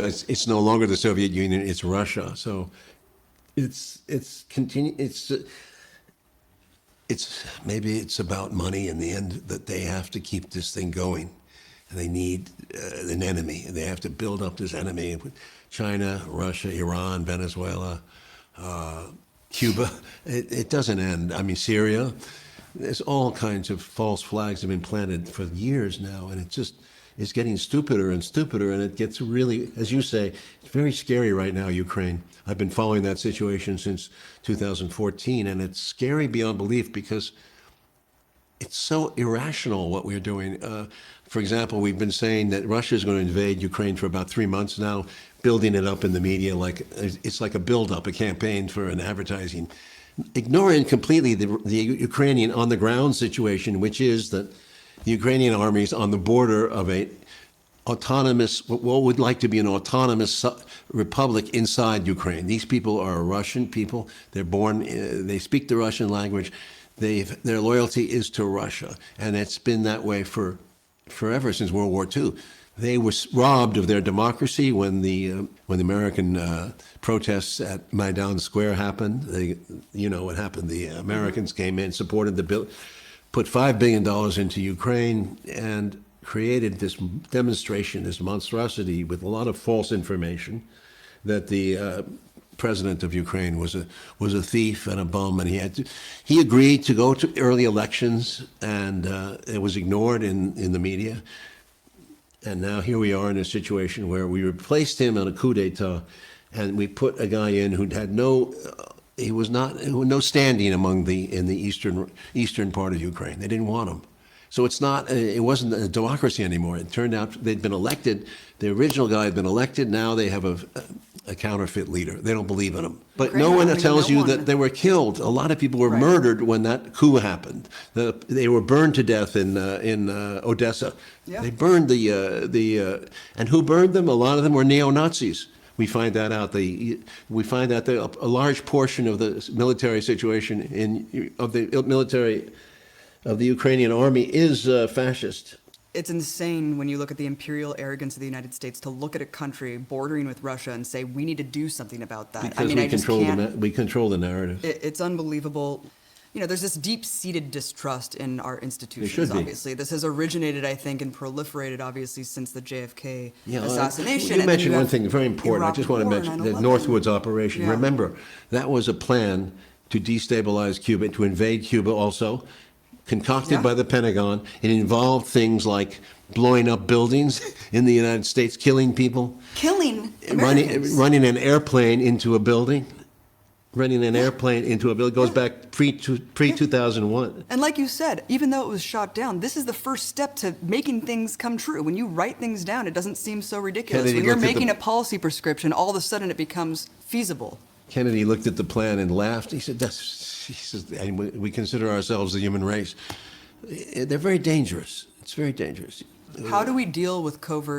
it's no longer the Soviet Union, it's Russia. So it's maybe it's about money in the end, that they have to keep this thing going. And they need an enemy. They have to build up this enemy. China, Russia, Iran, Venezuela, Cuba. It doesn't end. I mean, Syria. There's all kinds of false flags have been planted for years now, and it's getting stupider and stupider, and it gets really, as you say, it's very scary right now, Ukraine. I've been following that situation since 2014, and it's scary beyond belief because it's so irrational what we're doing. For example, we've been saying that Russia is going to invade Ukraine for about 3 months now, building it up in the media like it's like a build-up, a campaign for an advertising, ignoring completely the Ukrainian on-the-ground situation, which is that the Ukrainian army is on the border of a autonomous, what would like to be an autonomous republic inside Ukraine. These people are Russian people. They're born, they speak the Russian language. Their loyalty is to Russia, and it's been that way forever since World War II. They were robbed of their democracy when the American protests at Maidan Square happened. You know what happened. The Americans came in, supported the bill, put $5 billion into Ukraine, and created this demonstration, this monstrosity with a lot of false information that the president of Ukraine was a thief and a bum, and he agreed to go to early elections, and it was ignored in the media. And now here we are in a situation where we replaced him on a coup d'état, and we put a guy in who had no standing in the eastern part of Ukraine. They didn't want him. So it wasn't a democracy anymore. It turned out they'd been elected. The original guy had been elected. Now they have a counterfeit leader. They don't believe in him. But no one tells you that they were killed. A lot of people were murdered when that coup happened. They were burned to death in Odessa. Yeah. They burned and who burned them? A lot of them were neo-Nazis. We find that out. We find that a large portion of the military situation of the Ukrainian army is fascist. It's insane when you look at the imperial arrogance of the United States to look at a country bordering with Russia and say, we need to do something about that. Because we control the narrative. It's unbelievable. You know, there's this deep-seated distrust in our institutions, obviously. This has originated, I think, and proliferated, obviously, since the JFK assassination. You mentioned one thing very important. I just want to mention the Northwoods operation. Yeah. Remember, that was a plan to destabilize Cuba, to invade Cuba also, concocted by the Pentagon. It involved things like blowing up buildings in the United States, killing people. Killing Americans. Running an airplane into a building. It goes back pre-2001. And like you said, even though it was shot down, this is the first step to making things come true. When you write things down, it doesn't seem so ridiculous. When you're making a policy prescription, all of a sudden it becomes feasible. Kennedy looked at the plan and laughed. He said, we consider ourselves the human race. They're very dangerous. It's very dangerous. How do we deal with covert